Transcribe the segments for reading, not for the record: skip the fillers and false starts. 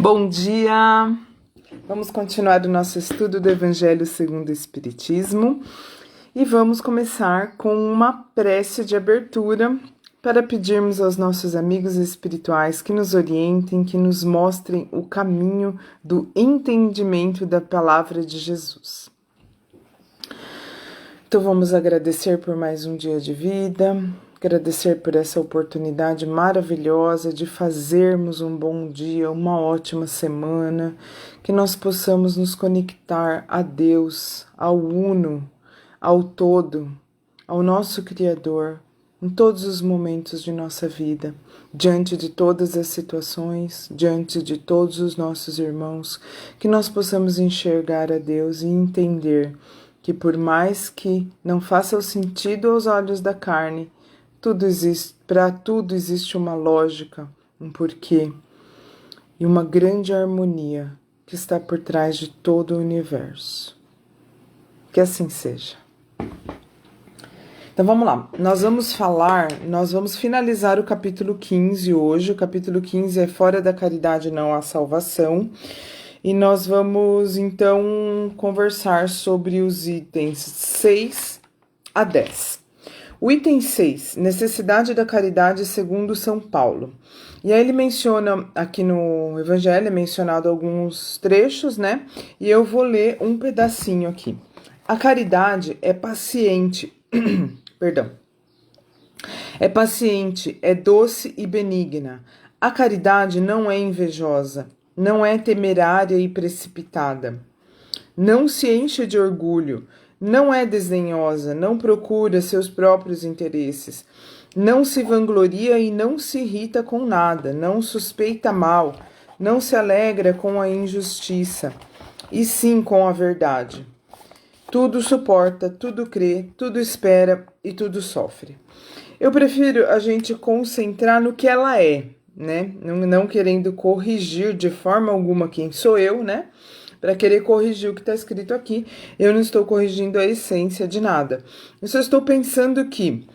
Bom dia! Vamos continuar o nosso estudo do Evangelho segundo o Espiritismo e vamos começar com uma prece de abertura para pedirmos aos nossos amigos espirituais que nos orientem, que nos mostrem o caminho do entendimento da palavra de Jesus. Então vamos agradecer por mais um dia de vida, agradecer por essa oportunidade maravilhosa de fazermos um bom dia, uma ótima semana, que nós possamos nos conectar a Deus, ao Uno, ao Todo, ao nosso Criador, em todos os momentos de nossa vida, diante de todas as situações, diante de todos os nossos irmãos, que nós possamos enxergar a Deus e entender que por mais que não faça o sentido aos olhos da carne, para tudo existe uma lógica, um porquê e uma grande harmonia que está por trás de todo o universo. Que assim seja. Então vamos lá, nós vamos finalizar o capítulo 15 hoje. O capítulo 15 é Fora da Caridade Não Há Salvação. E nós vamos, então, conversar sobre os itens 6 a 10. O item 6, necessidade da caridade segundo São Paulo. E aí ele menciona, aqui no Evangelho, é mencionado alguns trechos, né? E eu vou ler um pedacinho aqui. A caridade é paciente, perdão. É paciente, é doce e benigna. A caridade não é invejosa. Não é temerária e precipitada, não se enche de orgulho, não é desdenhosa, não procura seus próprios interesses, não se vangloria e não se irrita com nada, não suspeita mal, não se alegra com a injustiça, e sim com a verdade. Tudo suporta, tudo crê, tudo espera e tudo sofre. Eu prefiro a gente concentrar no que ela é, né? Não querendo corrigir de forma alguma quem sou eu, né? Para querer corrigir o que está escrito aqui, eu não estou corrigindo a essência de nada. Eu só estou pensando que,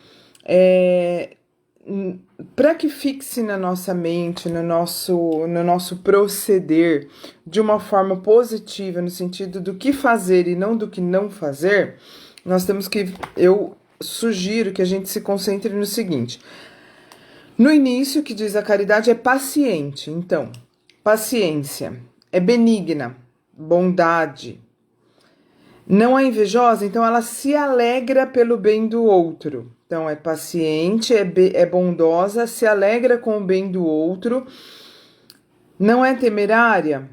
para que fixe na nossa mente, no nosso proceder, de uma forma positiva, no sentido do que fazer e não do que não fazer, nós temos que, eu sugiro que a gente se concentre no seguinte. No início, que diz a caridade é paciente, então, paciência, é benigna, bondade. Não é invejosa, então ela se alegra pelo bem do outro. Então, é paciente, é bondosa, se alegra com o bem do outro. Não é temerária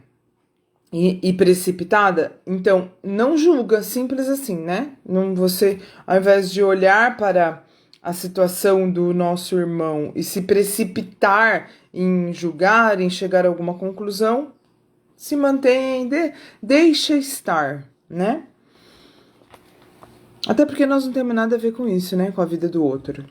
e precipitada, então, não julga, simples assim, né? Não, você, ao invés de olhar para a situação do nosso irmão e se precipitar em julgar, em chegar a alguma conclusão, se mantém, deixa estar, né? Até porque nós não temos nada a ver com isso, né? Com a vida do outro.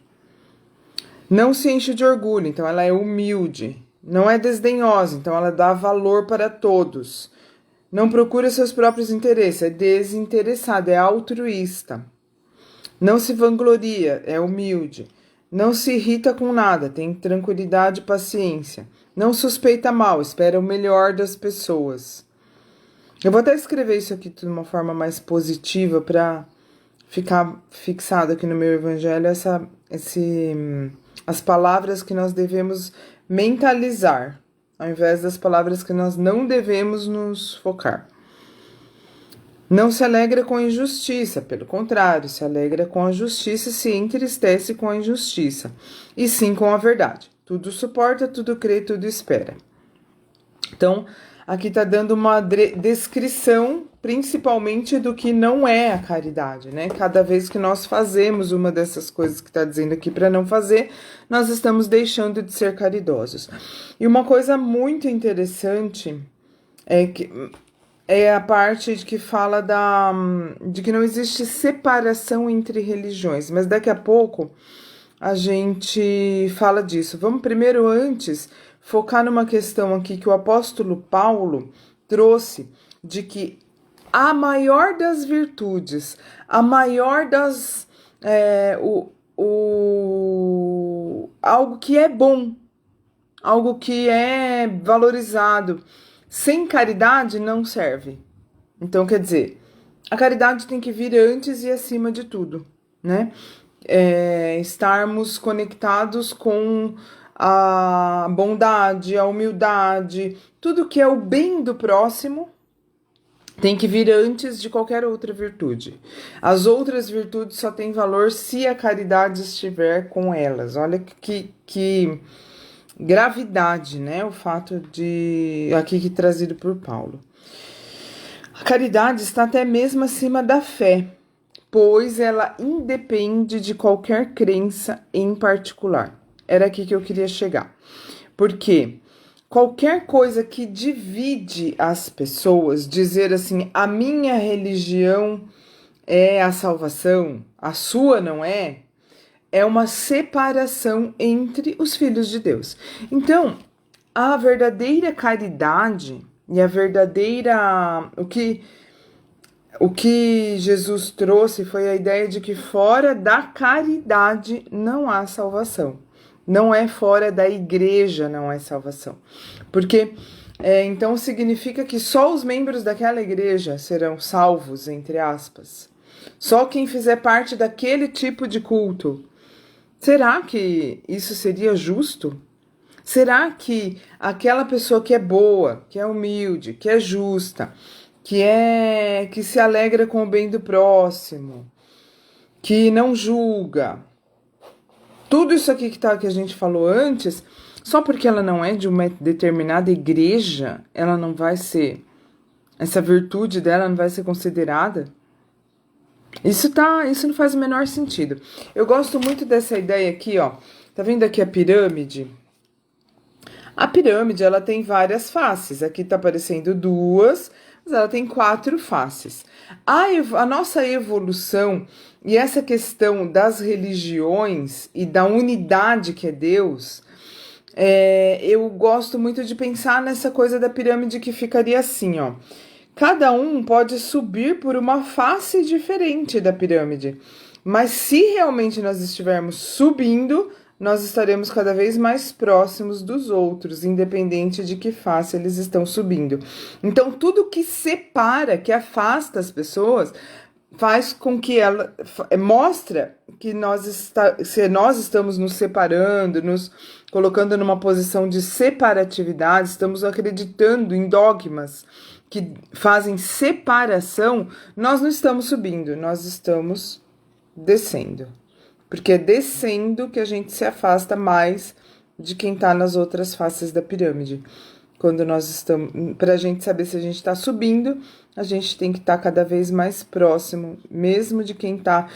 Não se enche de orgulho, então ela é humilde. Não é desdenhosa, então ela dá valor para todos. Não procura seus próprios interesses, é desinteressada, é altruísta. Não se vangloria, é humilde. Não se irrita com nada, tem tranquilidade e paciência. Não suspeita mal, espera o melhor das pessoas. Eu vou até escrever isso aqui de uma forma mais positiva para ficar fixado aqui no meu evangelho as palavras que nós devemos mentalizar, ao invés das palavras que nós não devemos nos focar. Não se alegra com a injustiça, pelo contrário, se alegra com a justiça e se entristece com a injustiça, e sim com a verdade. Tudo suporta, tudo crê, tudo espera. Então, aqui está dando uma descrição, principalmente do que não é a caridade, né? Cada vez que nós fazemos uma dessas coisas que está dizendo aqui para não fazer, nós estamos deixando de ser caridosos. E uma coisa muito interessante é a parte de que fala de que não existe separação entre religiões, mas daqui a pouco a gente fala disso. Vamos primeiro, antes, focar numa questão aqui que o apóstolo Paulo trouxe, de que a maior das virtudes, a maior das... algo que é bom, algo que é valorizado, sem caridade não serve. Então, quer dizer, a caridade tem que vir antes e acima de tudo, né? Estarmos conectados com a bondade, a humildade, tudo que é o bem do próximo tem que vir antes de qualquer outra virtude. As outras virtudes só têm valor se a caridade estiver com elas. Olha que gravidade, né? O fato de aqui que trazido por Paulo. A caridade está até mesmo acima da fé, pois ela independe de qualquer crença em particular. Era aqui que eu queria chegar. Porque qualquer coisa que divide as pessoas, dizer assim, a minha religião é a salvação, a sua não é uma separação entre os filhos de Deus. Então, a verdadeira caridade e a verdadeira... O que Jesus trouxe foi a ideia de que fora da caridade não há salvação. Não é fora da igreja, não é salvação. Porque, então, significa que só os membros daquela igreja serão salvos, entre aspas. Só quem fizer parte daquele tipo de culto. Será que isso seria justo? Será que aquela pessoa que é boa, que é humilde, que é justa, que se alegra com o bem do próximo, que não julga, tudo isso aqui que a gente falou antes, só porque ela não é de uma determinada igreja, ela não vai ser, essa virtude dela não vai ser considerada? Isso não faz o menor sentido. Eu gosto muito dessa ideia aqui, ó. Tá vendo aqui a pirâmide? A pirâmide, ela tem várias faces. Aqui tá aparecendo duas, mas ela tem 4 faces. A nossa evolução e essa questão das religiões e da unidade que é Deus, eu gosto muito de pensar nessa coisa da pirâmide que ficaria assim, ó. Cada um pode subir por uma face diferente da pirâmide, mas se realmente nós estivermos subindo, nós estaremos cada vez mais próximos dos outros, independente de que face eles estão subindo. Então, tudo que separa, que afasta as pessoas, faz com que ela mostra que se nós estamos nos separando, nos colocando numa posição de separatividade, estamos acreditando em dogmas que fazem separação, nós não estamos subindo, nós estamos descendo. Porque é descendo que a gente se afasta mais de quem está nas outras faces da pirâmide. Quando nós estamos, para a gente saber se a gente está subindo, a gente tem que estar cada vez mais próximo, mesmo de quem está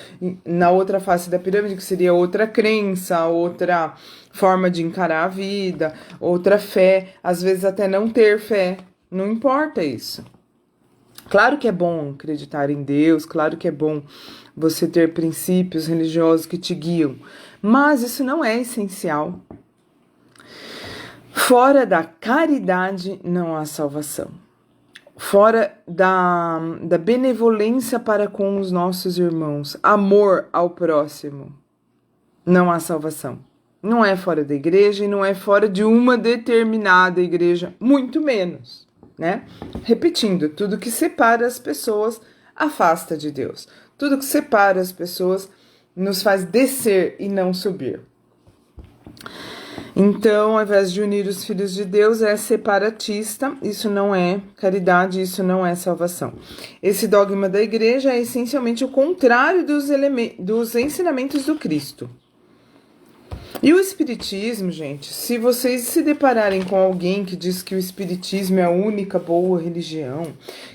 na outra face da pirâmide, que seria outra crença, outra forma de encarar a vida, outra fé, às vezes até não ter fé. Não importa isso. Claro que é bom acreditar em Deus, claro que é bom você ter princípios religiosos que te guiam, mas isso não é essencial. Fora da caridade não há salvação. Fora da benevolência para com os nossos irmãos, amor ao próximo, não há salvação. Não é fora da igreja e não é fora de uma determinada igreja, muito menos. Né? Repetindo, tudo que separa as pessoas afasta de Deus. Tudo que separa as pessoas nos faz descer e não subir. Então, ao invés de unir os filhos de Deus, é separatista. Isso não é caridade, isso não é salvação. Esse dogma da igreja é essencialmente o contrário dos ensinamentos do Cristo. E o espiritismo, gente, se vocês se depararem com alguém que diz que o espiritismo é a única boa religião,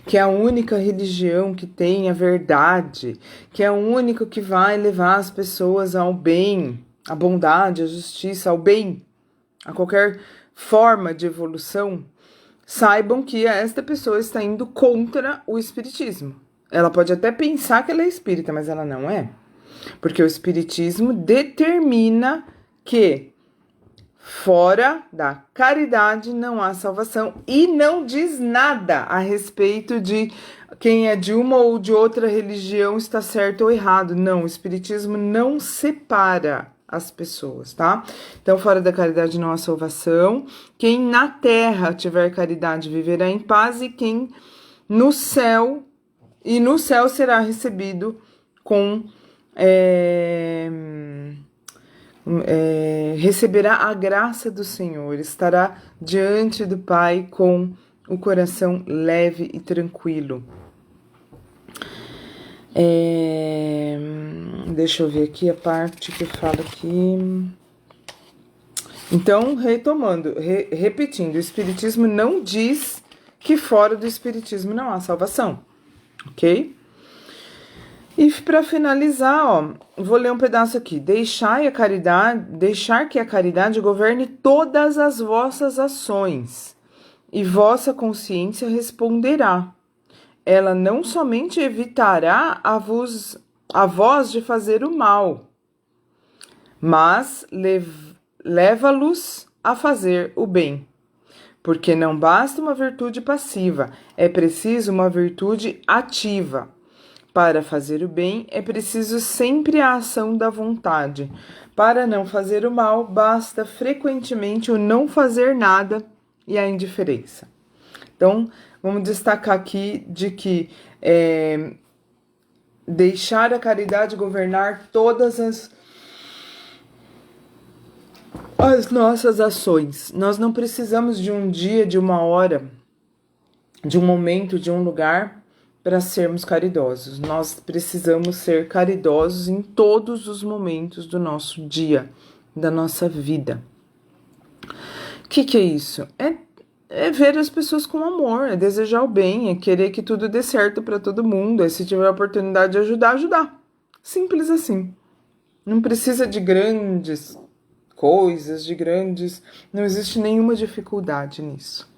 que é a única religião que tem a verdade, que é o único que vai levar as pessoas ao bem, à bondade, à justiça, ao bem, a qualquer forma de evolução, saibam que esta pessoa está indo contra o espiritismo. Ela pode até pensar que ela é espírita, mas ela não é. Porque o espiritismo determina que fora da caridade não há salvação e não diz nada a respeito de quem é de uma ou de outra religião está certo ou errado. Não, o espiritismo não separa as pessoas, tá? Então, fora da caridade não há salvação. Quem na terra tiver caridade viverá em paz, e quem no céu será recebido com receberá a graça do Senhor, estará diante do Pai com o coração leve e tranquilo. Deixa eu ver aqui a parte que eu falo aqui. Então, retomando, repetindo, o Espiritismo não diz que fora do Espiritismo não há salvação, ok? E para finalizar, ó, vou ler um pedaço aqui. Deixar que a caridade governe todas as vossas ações, e vossa consciência responderá. Ela não somente evitará a vós de fazer o mal, mas leva-los a fazer o bem. Porque não basta uma virtude passiva, é preciso uma virtude ativa. Para fazer o bem, é preciso sempre a ação da vontade. Para não fazer o mal, basta frequentemente o não fazer nada e a indiferença. Então, vamos destacar aqui de que deixar a caridade governar todas as nossas ações. Nós não precisamos de um dia, de uma hora, de um momento, de um lugar para sermos caridosos. Nós precisamos ser caridosos em todos os momentos do nosso dia, da nossa vida. O que é isso? É ver as pessoas com amor, é desejar o bem, é querer que tudo dê certo para todo mundo, é se tiver a oportunidade de ajudar, ajudar. Simples assim. Não precisa de grandes coisas, não existe nenhuma dificuldade nisso.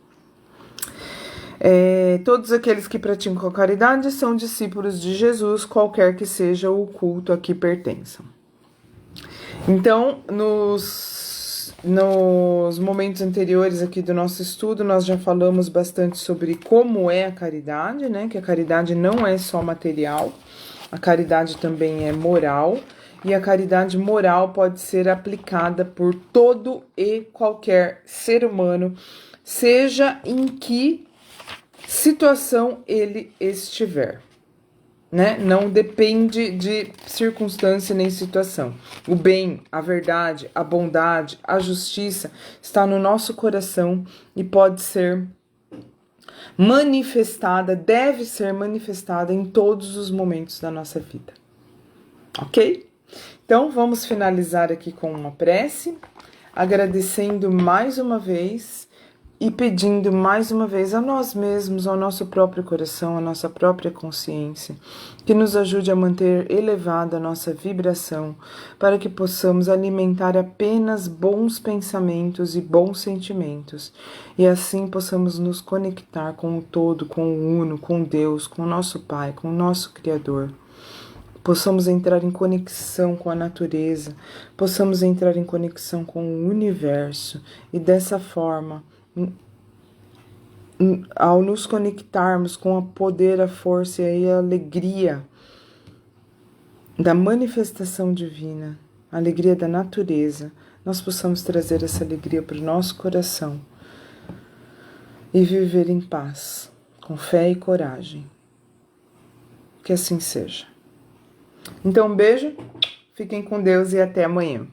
Todos aqueles que praticam a caridade são discípulos de Jesus, qualquer que seja o culto a que pertençam. Então, nos momentos anteriores aqui do nosso estudo, nós já falamos bastante sobre como é a caridade, né? Que a caridade não é só material, a caridade também é moral, e a caridade moral pode ser aplicada por todo e qualquer ser humano, seja em que situação ele estiver, né? Não depende de circunstância nem situação. O bem, a verdade, a bondade, a justiça está no nosso coração e pode ser manifestada, deve ser manifestada em todos os momentos da nossa vida. Ok? Então, vamos finalizar aqui com uma prece, agradecendo mais uma vez e pedindo mais uma vez a nós mesmos, ao nosso próprio coração, à nossa própria consciência, que nos ajude a manter elevada a nossa vibração, para que possamos alimentar apenas bons pensamentos e bons sentimentos, e assim possamos nos conectar com o todo, com o Uno, com Deus, com o nosso Pai, com o nosso Criador. Possamos entrar em conexão com a natureza, possamos entrar em conexão com o universo, e dessa forma, ao nos conectarmos com o poder, a força e a alegria da manifestação divina, a alegria da natureza, nós possamos trazer essa alegria para o nosso coração e viver em paz, com fé e coragem. Que assim seja. Então, um beijo, fiquem com Deus e até amanhã.